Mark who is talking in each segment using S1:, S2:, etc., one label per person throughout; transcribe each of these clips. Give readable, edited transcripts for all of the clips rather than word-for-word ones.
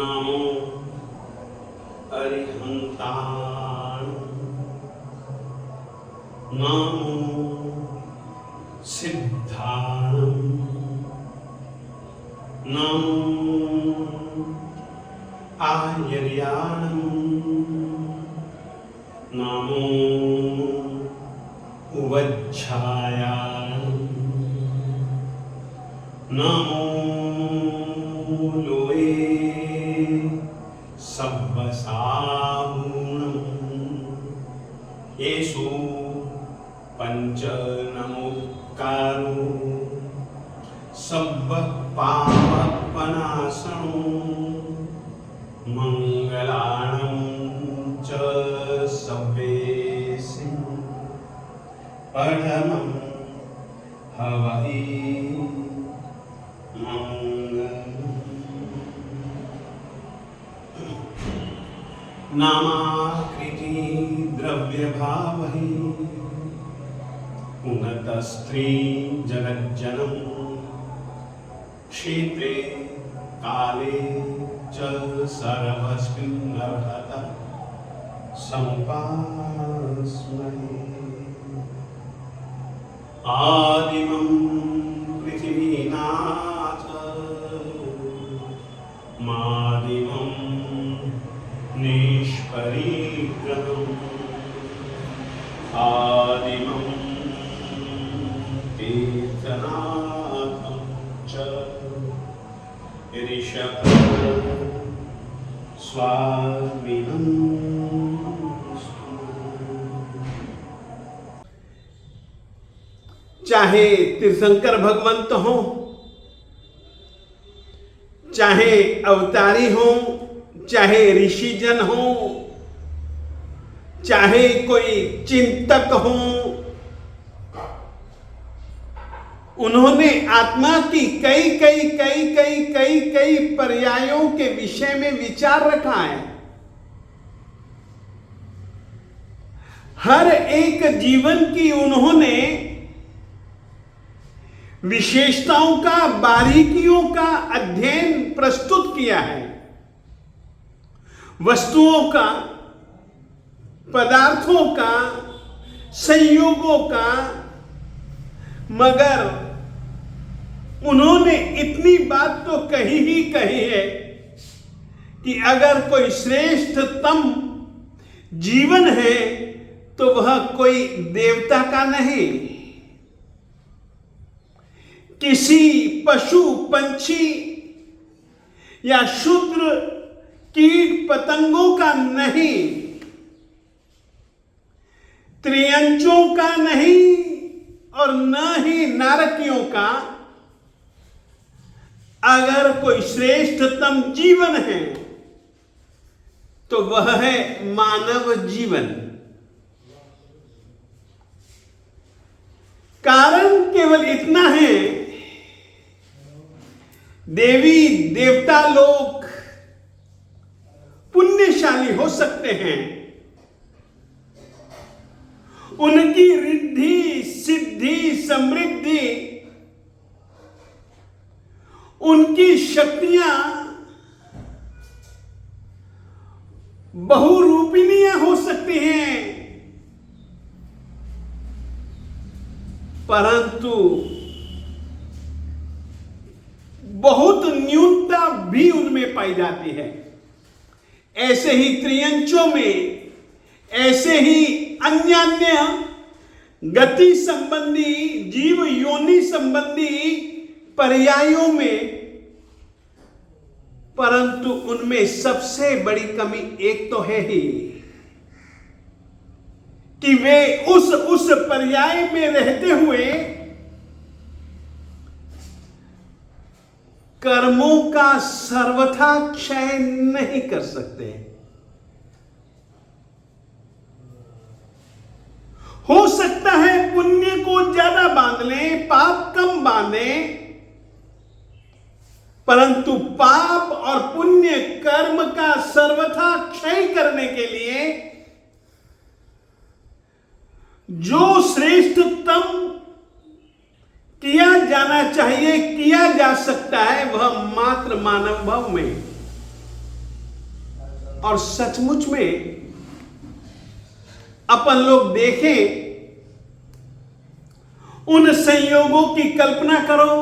S1: नामो अरिहंताण नामो सिद्धाणं नामो आयर्याणं नामो उवज्झायाणं नामो लोए सब्बसाहूणं येषु पंच नमोकारो सब्ब पापनाशनो मंगलाणं च सब्बेषु परमं हवहि नामाकृति द्रव्यभावहि उन्नतस्त्री जगज्जनम क्षेत्रे काले च सर्वस्मिन् अर्हता समुपास्महे आदिमं पृथिवीनाथ मादिमं निष्परिग्रहम् आदिमं तीर्थनाथं च ऋषभ स्वामिनं। चाहे तीर्थंकर भगवंत हो, चाहे अवतारी हो, चाहे ऋषिजन हो, चाहे कोई चिंतक हो, उन्होंने आत्मा की कई पर्यायों के विषय में विचार रखा है। हर एक जीवन की उन्होंने विशेषताओं का, बारीकियों का अध्ययन प्रस्तुत किया है, वस्तुओं का, पदार्थों का, संयोगों का। मगर उन्होंने इतनी बात तो कही ही कही है कि अगर कोई श्रेष्ठतम जीवन है तो वह कोई देवता का नहीं, किसी पशु पंछी या शूद्र कीट पतंगों का नहीं, त्रियंचों का नहीं और न ही नारकियों का। अगर कोई श्रेष्ठतम जीवन है तो वह है मानव जीवन। कारण केवल इतना है, देवी देवता लोग पुण्यशाली हो सकते हैं, उनकी रिद्धि सिद्धि समृद्धि, उनकी शक्तियां बहुरूपिणीय हो सकती हैं, परंतु बहुत न्यूनता भी उनमें पाई जाती है। ऐसे ही त्रियंचों में, ऐसे ही अन्य गति संबंधी, जीव योनि संबंधी पर्यायों में, परंतु उनमें सबसे बड़ी कमी एक तो है ही कि वे उस पर्याय में रहते हुए कर्मों का सर्वथा क्षय नहीं कर सकते। हो सकता है पुण्य को ज्यादा बांध लें, पाप कम बांधें, परंतु पाप और पुण्य कर्म का सर्वथा क्षय करने के लिए जो श्रेष्ठतम किया जाना चाहिए, किया जा सकता है, वह मात्र मानव भाव में और सचमुच में अपन लोग देखें, उन संयोगों की कल्पना करो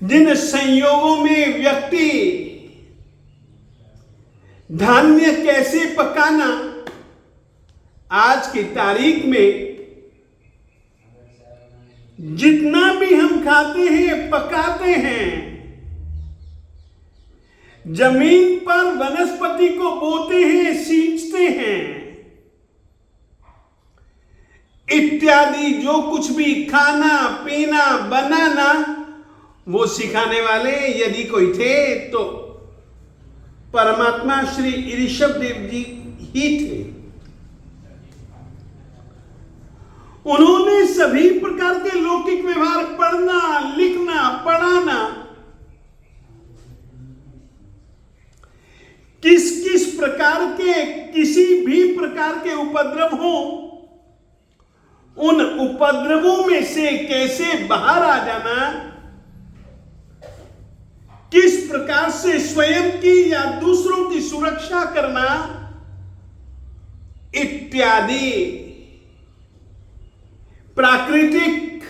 S1: जिन संयोगों में व्यक्ति धान्य कैसे पकाना आज की तारीख में जितना भी हम खाते हैं, पकाते हैं, जमीन पर वनस्पति को बोते हैं, सींचते हैं, इत्यादि जो कुछ भी खाना पीना बनाना, वो सिखाने वाले यदि कोई थे तो परमात्मा श्री ऋषभ देव जी ही थे। उन्होंने सभी प्रकार के लौकिक व्यवहार, पढ़ना लिखना पढ़ाना, किस किस प्रकार के किसी भी प्रकार के उपद्रव हो, उन उपद्रवों में से कैसे बाहर आ जाना, किस प्रकार से स्वयं की या दूसरों की सुरक्षा करना इत्यादि प्राकृतिक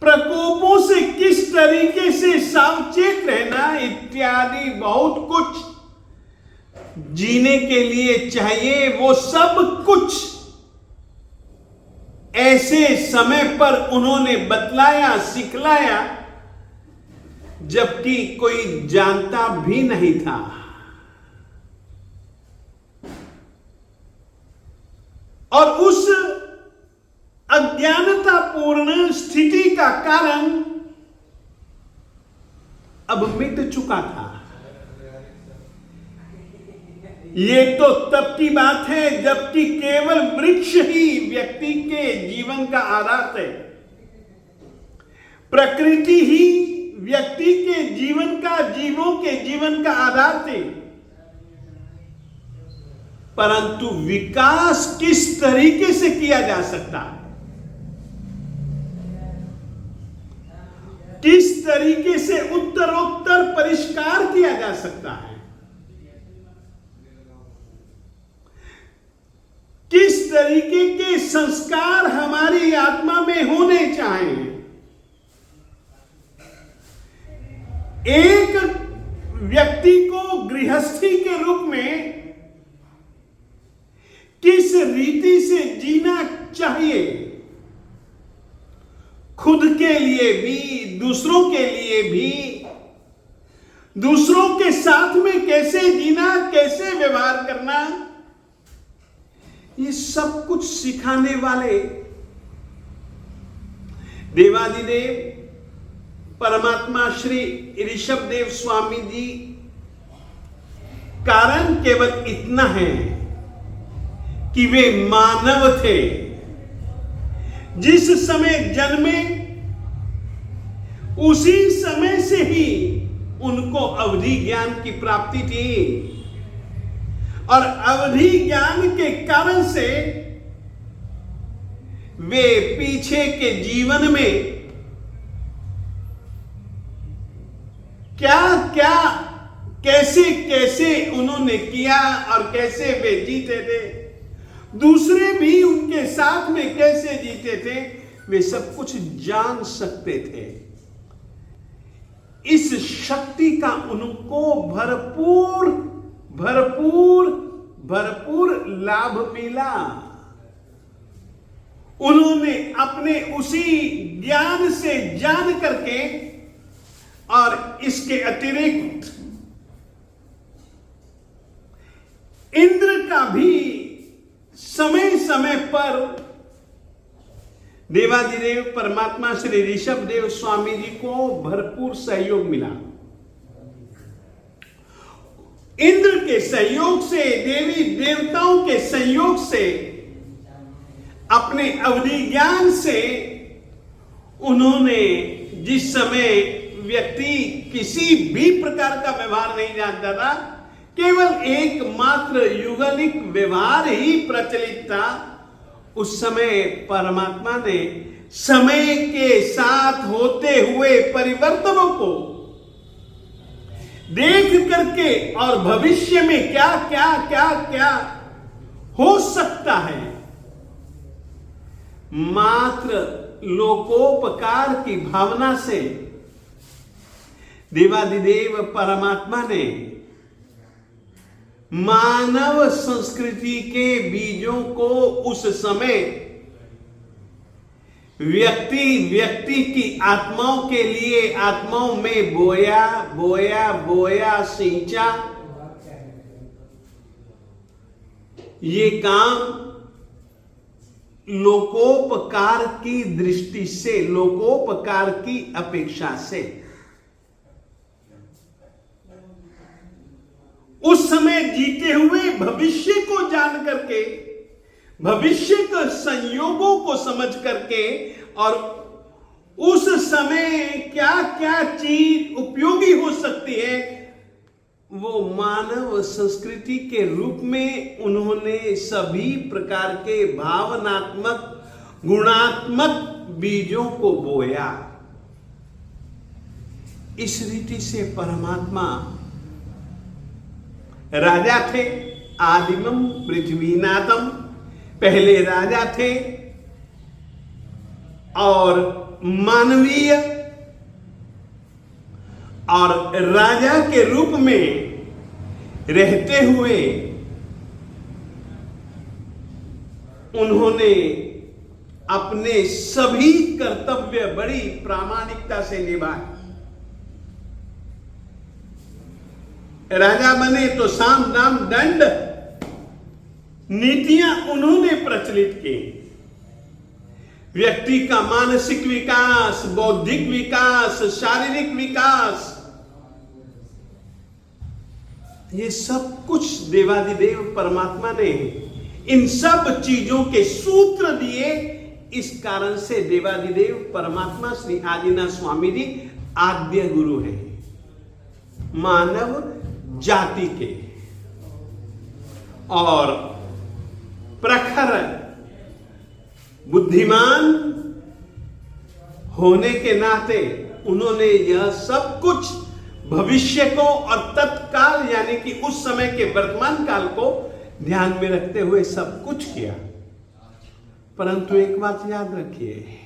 S1: प्रकोपों से किस तरीके से सावचेत रहना इत्यादि बहुत कुछ जीने के लिए चाहिए। वो सब कुछ ऐसे समय पर उन्होंने बतलाया, सिखलाया, जबकि कोई जानता भी नहीं था। और उस अज्ञानतापूर्ण स्थिति का कारण अब मिट चुका था। ये तो तब की बात है जबकि केवल वृक्ष ही व्यक्ति के जीवन का आधार है, प्रकृति ही व्यक्ति के जीवन का, जीवों के जीवन का आधार थे। परंतु विकास किस तरीके से किया जा सकता है, किस तरीके से उत्तरोत्तर परिष्कार किया जा सकता है, किस तरीके के संस्कार हमारी आत्मा में होने चाहिए, एक व्यक्ति को गृहस्थी के रूप में किस रीति से जीना चाहिए, खुद के लिए भी, दूसरों के लिए भी, दूसरों के साथ में कैसे जीना, कैसे व्यवहार करना, ये सब कुछ सिखाने वाले देवादिदेव परमात्मा श्री ऋषभ देव स्वामी जी। कारण केवल इतना है कि वे मानव थे, जिस समय जन्मे उसी समय से ही उनको अवधि ज्ञान की प्राप्ति थी, और अवधि ज्ञान के कारण से वे पीछे के जीवन में क्या क्या कैसे कैसे उन्होंने किया और कैसे वे जीते थे, दूसरे भी उनके साथ में कैसे जीते थे, वे सब कुछ जान सकते थे। इस शक्ति का उनको भरपूर भरपूर भरपूर लाभ मिला। उन्होंने अपने उसी ज्ञान से जान करके और इसके अतिरिक्त इंद्र का भी समय समय पर देवादिदेव परमात्मा श्री ऋषभ देव स्वामी जी को भरपूर सहयोग मिला। इंद्र के सहयोग से, देवी देवताओं के सहयोग से, अपने अवधि ज्ञान से उन्होंने, जिस समय व्यक्ति किसी भी प्रकार का व्यवहार नहीं जानता था, केवल एकमात्र युगलिक व्यवहार ही प्रचलित था, उस समय परमात्मा ने समय के साथ होते हुए परिवर्तनों को देख करके और भविष्य में क्या क्या क्या क्या हो सकता है, मात्र लोकोपकार की भावना से देवादिदेव परमात्मा ने मानव संस्कृति के बीजों को उस समय व्यक्ति की आत्माओं के लिए आत्माओं में बोया बोया बोया, सिंचा। ये काम लोकोपकार की दृष्टि से, लोकोपकार की अपेक्षा से उस समय जीते हुए भविष्य को जान करके, भविष्य के संयोगों को समझ करके और उस समय क्या क्या चीज उपयोगी हो सकती है, वो मानव संस्कृति के रूप में उन्होंने सभी प्रकार के भावनात्मक गुणात्मक बीजों को बोया। इस रीति से परमात्मा राजा थे, आदिमम पृथ्वीनाथम, पहले राजा थे और मानवीय और राजा के रूप में रहते हुए उन्होंने अपने सभी कर्तव्य बड़ी प्रामाणिकता से निभाए। राजा बने तो साम दाम दंड नीतियां उन्होंने प्रचलित की। व्यक्ति का मानसिक विकास, बौद्धिक विकास, शारीरिक विकास, ये सब कुछ देवादिदेव परमात्मा ने इन सब चीजों के सूत्र दिए। इस कारण से देवादिदेव परमात्मा श्री आदिनाथ स्वामी जी आद्य गुरु है मानव जाति के, और प्रखर बुद्धिमान होने के नाते उन्होंने यह सब कुछ भविष्य को और तत्काल यानी कि उस समय के वर्तमान काल को ध्यान में रखते हुए सब कुछ किया। परंतु एक बात याद रखिए,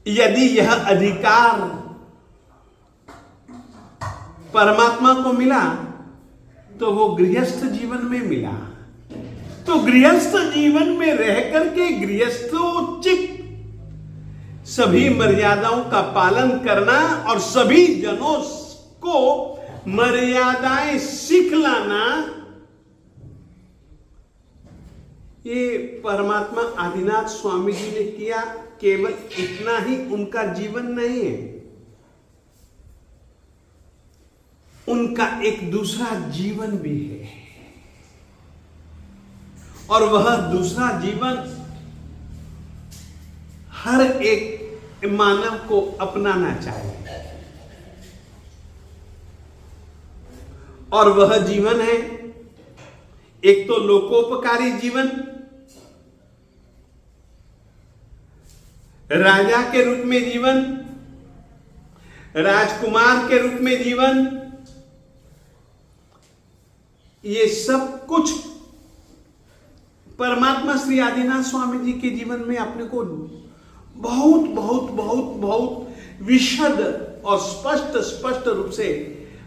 S1: यदि यह अधिकार परमात्मा को मिला तो वो गृहस्थ जीवन में मिला। तो गृहस्थ जीवन में रह करके गृहस्थोचित सभी मर्यादाओं का पालन करना और सभी जनों को मर्यादाएं सिखलाना, ये परमात्मा आदिनाथ स्वामी जी ने किया। केवल इतना ही उनका जीवन नहीं है, उनका एक दूसरा जीवन भी है, और वह दूसरा जीवन हर एक मानव को अपनाना चाहिए। और वह जीवन है एक तो लोकोपकारी जीवन, राजा के रूप में जीवन, राजकुमार के रूप में जीवन, ये सब कुछ परमात्मा श्री आदिनाथ स्वामी जी के जीवन में अपने को बहुत बहुत बहुत बहुत विशद और स्पष्ट रूप से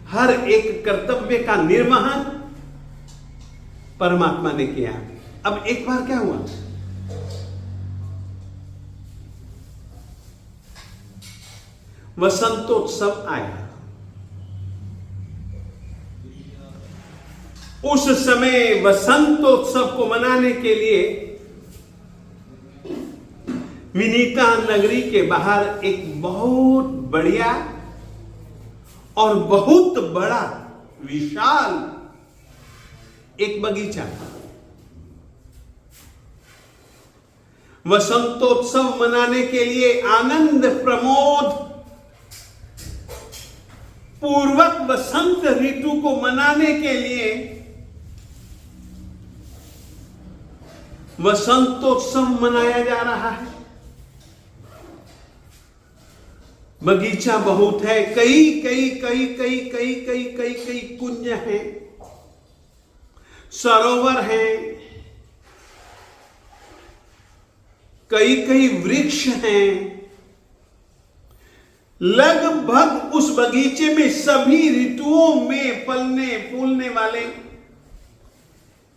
S1: हर एक कर्तव्य का निर्वहन परमात्मा ने किया। अब एक बार क्या हुआ, वसंतोत्सव आया। उस समय वसंतोत्सव को मनाने के लिए विनीता नगरी के बाहर एक बहुत बढ़िया और बहुत बड़ा विशाल एक बगीचा, वसंतोत्सव मनाने के लिए आनंद प्रमोद पूर्वक वसंत ऋतु को मनाने के लिए वसंतोत्सव मनाया जा रहा है। बगीचा बहुत है, कई कई कई कई कई कई कई कई कुंज हैं, सरोवर हैं, कई कई वृक्ष हैं। लगभग उस बगीचे में सभी ऋतुओं में फलने फूलने वाले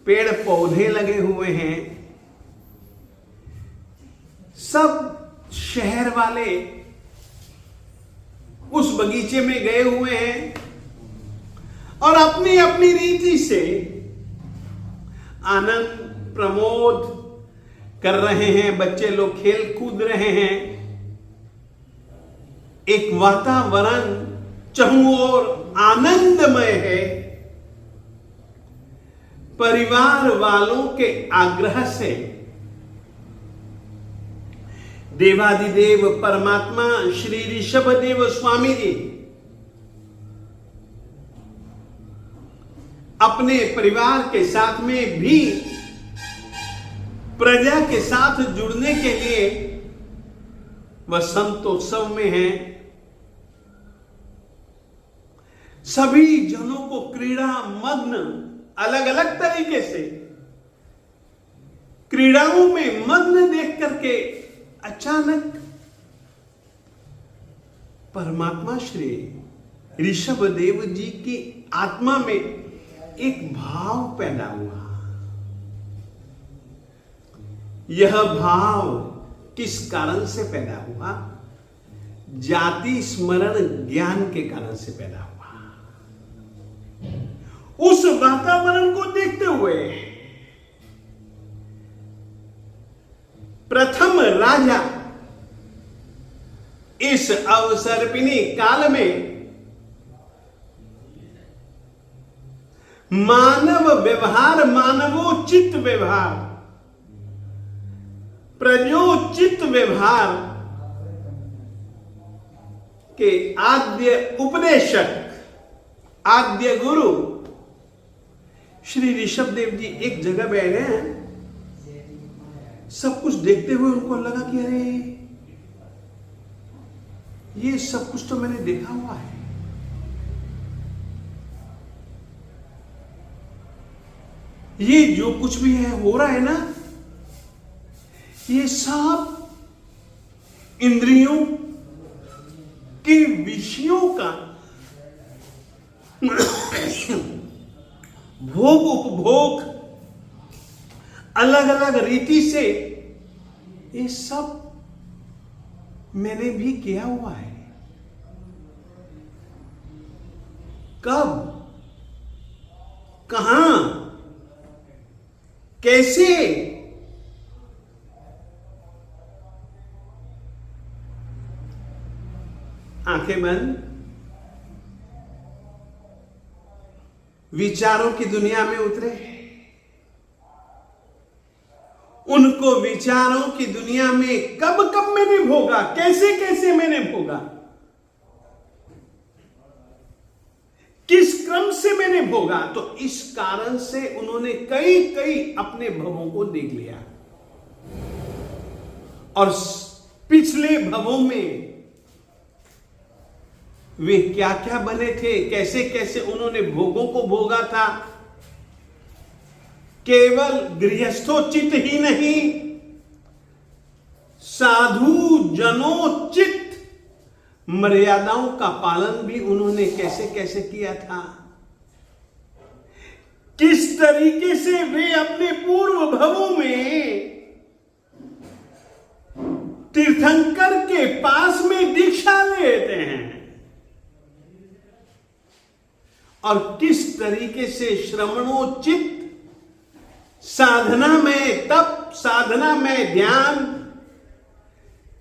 S1: पेड़ पौधे लगे हुए हैं। सब शहर वाले उस बगीचे में गए हुए हैं और अपनी अपनी रीति से आनंद प्रमोद कर रहे हैं। बच्चे लोग खेल कूद रहे हैं। एक वातावरण चारों ओर आनंदमय है। परिवार वालों के आग्रह से देवादिदेव परमात्मा श्री ऋषभदेव स्वामी जी अपने परिवार के साथ में भी प्रजा के साथ जुड़ने के लिए वसंतोत्सव में हैं। सभी जनों को क्रीड़ा मग्न, अलग अलग तरीके से क्रीड़ाओं में मग्न देख करके अचानक परमात्मा श्री ऋषभदेव जी की आत्मा में एक भाव पैदा हुआ। यह भाव किस कारण से पैदा हुआ? जाति स्मरण ज्ञान के कारण से पैदा हुआ। उस वातावरण को देखते हुए प्रथम राजा इस अवसर्पिणी काल में मानव व्यवहार, मानवोचित व्यवहार, प्रजोचित व्यवहार के आद्य उपदेशक, आद्य गुरु श्री ऋषभदेव जी एक जगह बैठे हैं। सब कुछ देखते हुए उनको लगा कि अरे ये सब कुछ तो मैंने देखा हुआ है। ये जो कुछ भी है हो रहा है ना, ये सब इंद्रियों के विषयों का भोग उपभोग अलग अलग रीति से, ये सब मैंने भी किया हुआ है। कब, कहां, कैसे? आंखें बंद, विचारों की दुनिया में उतरे। उनको विचारों की दुनिया में कब कब मैंने भोगा, कैसे कैसे मैंने भोगा, किस क्रम से मैंने भोगा, तो इस कारण से उन्होंने कई कई अपने भवों को देख लिया। और पिछले भवों में वे क्या क्या बने थे, कैसे कैसे उन्होंने भोगों को भोगा था। केवल गृहस्थोचित ही नहीं, साधु जनोचित मर्यादाओं का पालन भी उन्होंने कैसे कैसे किया था। किस तरीके से वे अपने पूर्व भवों में तीर्थंकर के पास में दीक्षा लेते हैं और किस तरीके से श्रवणोचित साधना में तप, साधना में ध्यान,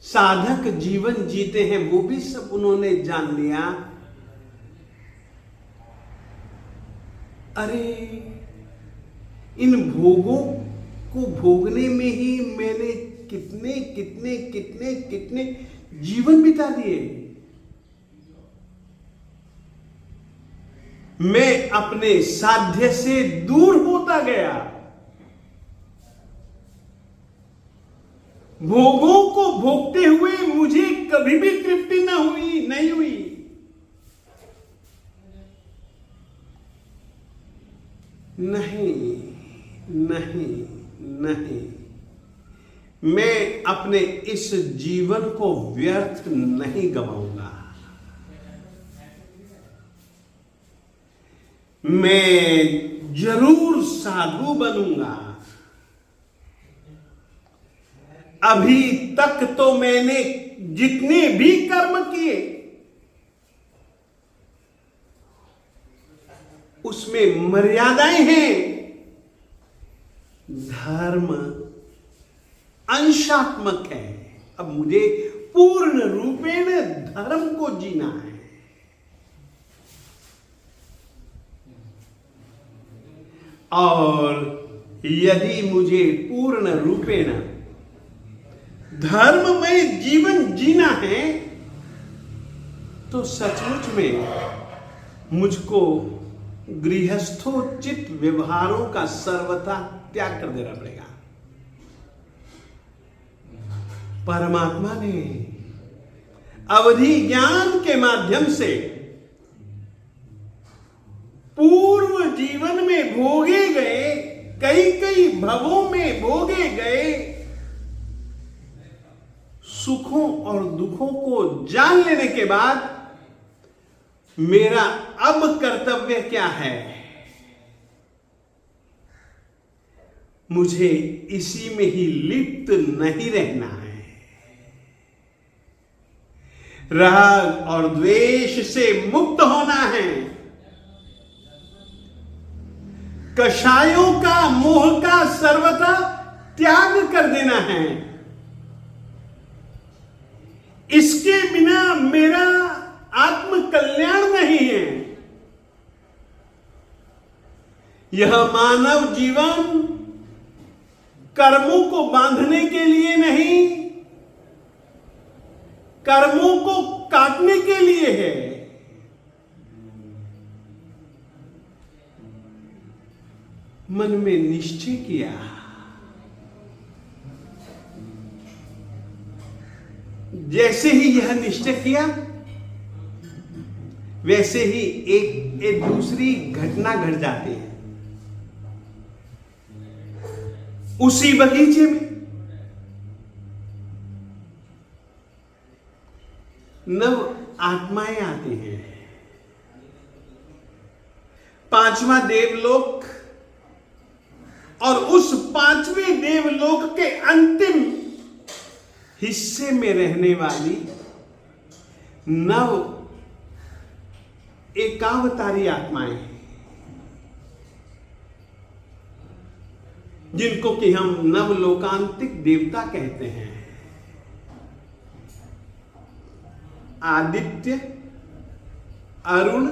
S1: साधक जीवन जीते हैं, वो भी सब उन्होंने जान लिया। अरे इन भोगों को भोगने में ही मैंने कितने कितने कितने कितने जीवन बिता दिए। मैं अपने साध्य से दूर होता गया, भोगों को भोगते हुए मुझे कभी भी तृप्ति न हुई। नहीं नहीं नहीं, मैं अपने इस जीवन को व्यर्थ नहीं गवाऊंगा। मैं जरूर साधु बनूंगा। अभी तक तो मैंने जितने भी कर्म किए उसमें मर्यादाएं हैं। धर्म अंशात्मक है। अब मुझे पूर्ण रूपेण धर्म को जीना है। और यदि मुझे पूर्ण रूपेण धर्म में जीवन जीना है तो सचमुच में मुझको गृहस्थोचित व्यवहारों का सर्वथा त्याग कर देना पड़ेगा। परमात्मा ने अवधि ज्ञान के माध्यम से पूर्व जीवन में भोगे गए, कई कई भवों में भोगे गए सुखों और दुखों को जान लेने के बाद मेरा अब कर्तव्य क्या है? मुझे इसी में ही लिप्त नहीं रहना है। राग और द्वेष से मुक्त होना है। कषायों का, मोह का सर्वथा त्याग कर देना है। इसके बिना मेरा आत्म कल्याण नहीं है। यह मानव जीवन कर्मों को बांधने के लिए नहीं, कर्मों को काटने के लिए है। मन में निश्चय किया, जैसे ही यह निश्चय किया वैसे ही एक दूसरी घटना घट जाती है। उसी बगीचे में नव आत्माएं आती हैं। पांचवा देवलोक और उस पांचवें देवलोक के अंतिम हिस्से में रहने वाली नव एकावतारी आत्माएं, जिनको कि हम नवलोकांतिक देवता कहते हैं। आदित्य, अरुण,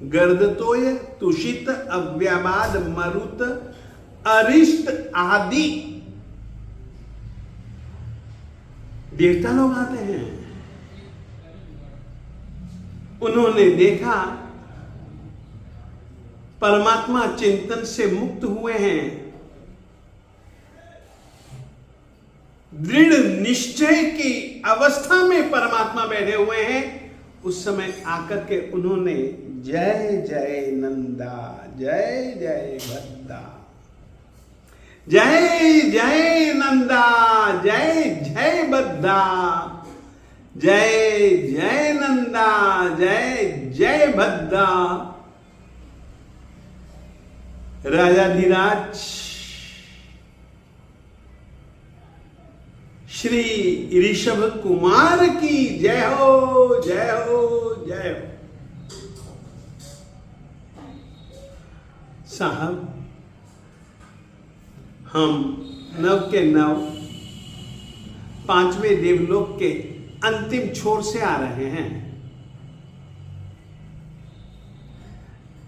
S1: गर्दतोय, तुषित, अव्याबाद, मरुत, अरिष्ट आदि देवता लोग आते हैं। उन्होंने देखा परमात्मा चिंतन से मुक्त हुए हैं, दृढ़ निश्चय की अवस्था में परमात्मा बैठे हुए हैं। उस समय आकर के उन्होंने जय जय नंदा, जय जय भद्दा, जय जय नंदा, जय जय बद्दा, जय जय नंदा, जय जय भद्दा। राजाधिराज श्री ऋषभ कुमार की जय हो, जय हो, जय हो। साहब, हम नव के नव पांचवें देवलोक के अंतिम छोर से आ रहे हैं।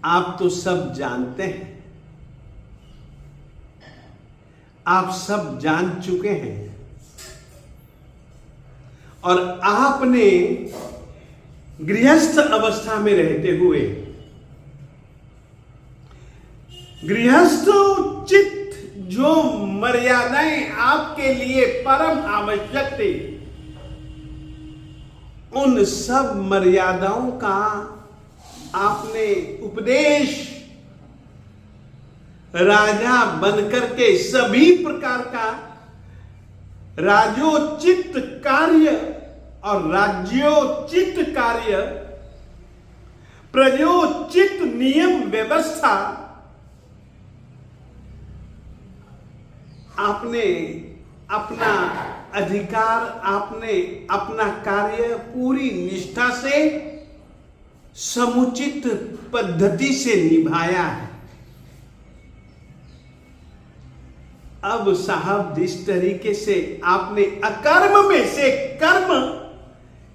S1: आप तो सब जानते हैं, आप सब जान चुके हैं। और आपने गृहस्थ अवस्था में रहते हुए गृहस्थ उचित जो मर्यादाएं आपके लिए परम आवश्यक थी, उन सब मर्यादाओं का आपने उपदेश राजा बनकर के सभी प्रकार का राजोचित कार्य और राज्योचित कार्य, प्रजोचित नियम व्यवस्था आपने अपना अधिकार, आपने अपना कार्य पूरी निष्ठा से समुचित पद्धति से निभाया है। अब साहब जिस तरीके से आपने अकर्म में से कर्म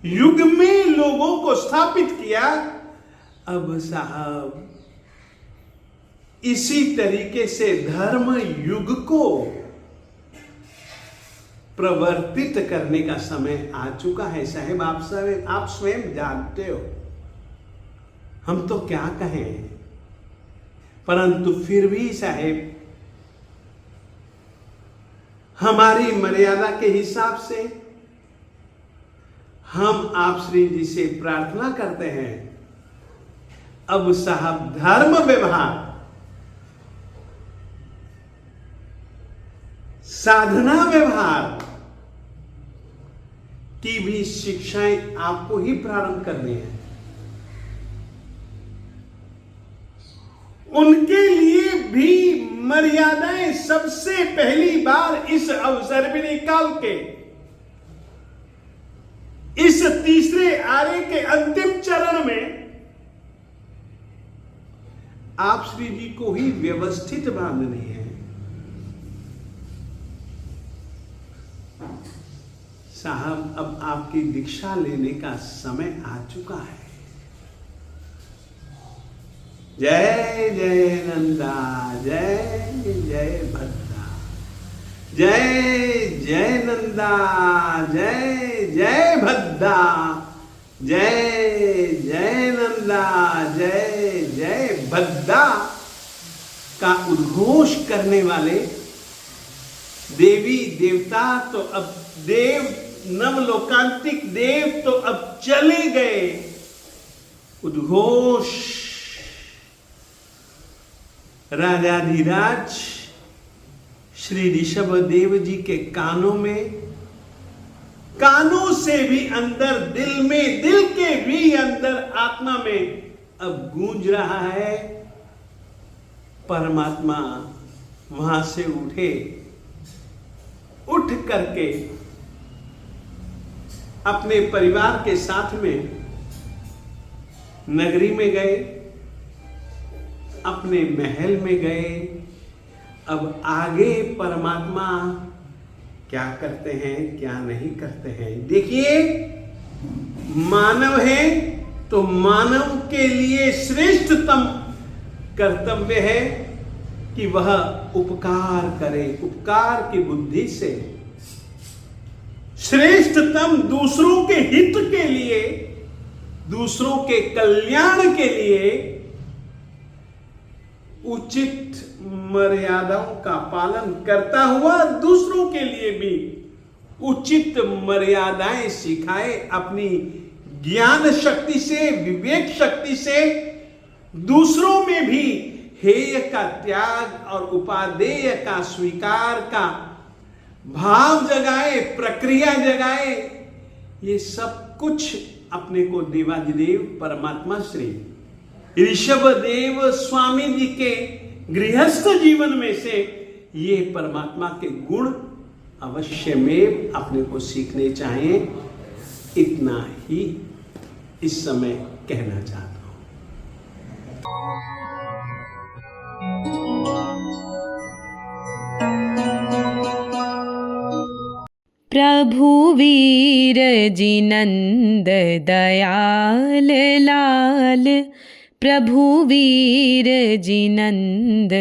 S1: युग में लोगों को स्थापित किया, अब साहब इसी तरीके से धर्म युग को प्रवर्तित करने का समय आ चुका है। साहब आप स्वयं जानते हो, हम तो क्या कहें, परंतु फिर भी साहब हमारी मर्यादा के हिसाब से हम आप श्री जी से प्रार्थना करते हैं, अब साहब धर्म व्यवहार, साधना व्यवहार की भी शिक्षाएं आपको ही प्रारंभ करनी है। उनके लिए भी मर्यादाएं सबसे पहली बार इस अवसर में निकाल के, इस तीसरे आर्य के अंतिम चरण में आप श्री जी को ही व्यवस्थित बांधनी है। साहब अब आपकी दीक्षा लेने का समय आ चुका है। जय जय नंदा, जय जय भद्रा, जय जय नंदा, जय जय भद्रा, जय जय नंदा, जय जय भद्रा का उद्घोष करने वाले देवी देवता तो अब नवलोकांतिक देव तो अब चले गए। उद्घोष राजाधिराज श्री ऋषभ देव जी के कानों में, कानों से भी अंदर, दिल में, दिल के भी अंदर, आत्मा में अब गूंज रहा है। परमात्मा वहां से उठ करके अपने परिवार के साथ में नगरी में गए, अपने महल में गए। अब आगे परमात्मा क्या करते हैं, क्या नहीं करते हैं, देखिए। मानव है तो मानव के लिए श्रेष्ठतम कर्तव्य है कि वह उपकार करे, उपकार की बुद्धि से श्रेष्ठतम दूसरों के हित के लिए, दूसरों के कल्याण के लिए उचित मर्यादाओं का पालन करता हुआ दूसरों के लिए भी उचित मर्यादाएं सिखाए। अपनी ज्ञान शक्ति से, विवेक शक्ति से दूसरों में भी हेय का त्याग और उपादेय का स्वीकार का भाव जगाए, प्रक्रिया जगाए। ये सब कुछ अपने को देवाधिदेव परमात्मा श्री ऋषभ देव स्वामी जी के गृहस्थ जीवन में से ये परमात्मा के गुण अवश्य में अपने को सीखने चाहिए। इतना ही इस समय कहना चाहता हूं।
S2: प्रभु वीर जिनंद दयाल लाल, प्रभु वीर जिनंद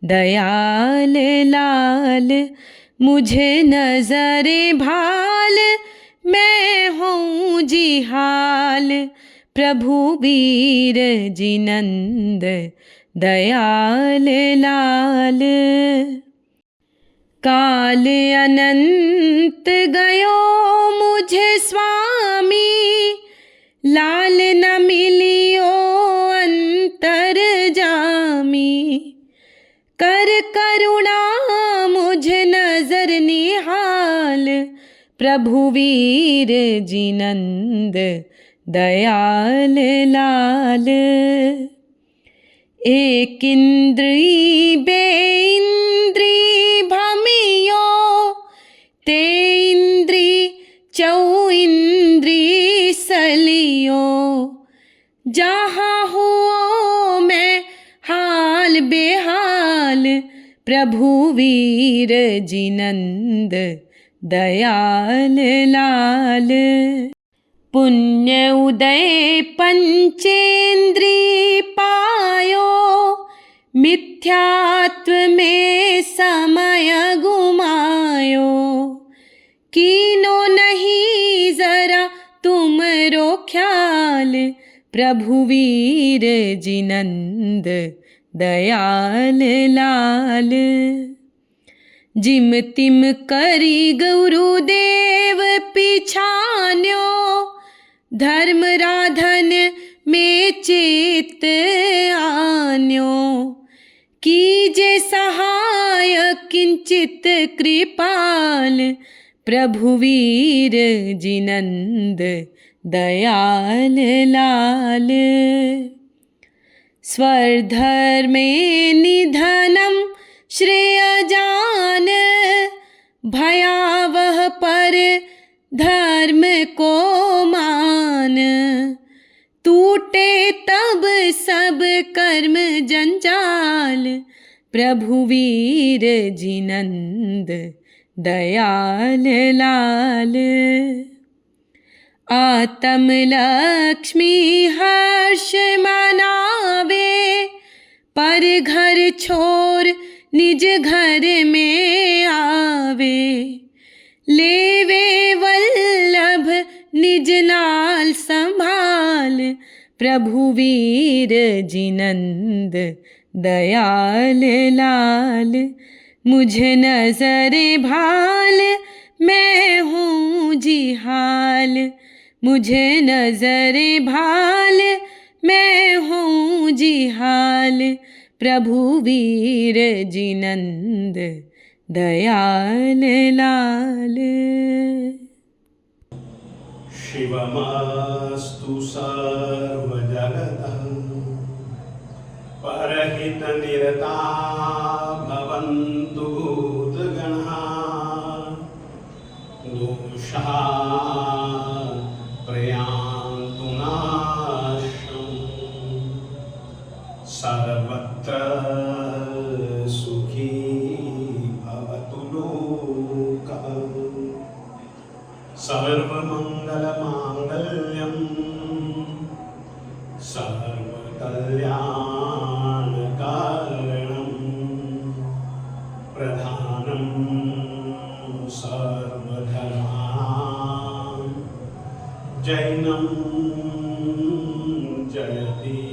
S2: दयाल लाल, मुझे नजरे भाल मैं हूँ जिहाल, प्रभु वीर जिनंद दयाल लाल। काल अनंत गयो मुझे स्वामी, लाल न मिलियो अंतर जामी, कर प्रभुवीर जिनंद दयाल लाल। एक इंद्री बेइंद्री भमियो, ते इंद्री चौ इंद्री सलियो। जहाँ हुओ मैं हाल बेहाल, प्रभुवीर जिनंद दयाल लाल। पुण्य उदय पंचेंद्री पायो, मिथ्यात्व में समय गुमायो। कीनो नहीं जरा तुमरो ख्याल, प्रभुवीर जिनंद दयाल लाल। जिम तिम करी गुरुदेव पिछान्यो, धर्म राधन में चित्त आन्यो। कीजे सहाय किंचित कृपाल, प्रभुवीर जिनंद दयाल लाल। स्वधर्मे निधनम श्रेय जान, भयावह पर धर्म को मान। टूटे तब सब कर्म जंजाल, प्रभुवीर जिनंद दयाल लाल। आत्म लक्ष्मी हर्ष मनावे, पर घर छोड़ निज घर में आवे। लेवे वल्लभ निज नाल संभाल, प्रभुवीर जिनंद दयाल लाल। मुझे नजरे भाल मैं हूँ जिहाल, मुझे नजरे भाल मैं हूँ जिहाल। प्रभुवीर जिनंद दयाल लाल।
S1: शिवमस्तु सर्वजगतः, परहितनिरता भवन्तु भूतगणाः। दोषाः प्रयान्तु नाशम्, सर्वत्र सुखी भवतु लोकः। सर्वमङ्गलमाङ्गल्यं सर्वकल्याणकारणं, प्रधानं सर्वधर्माणां, जैनं जयति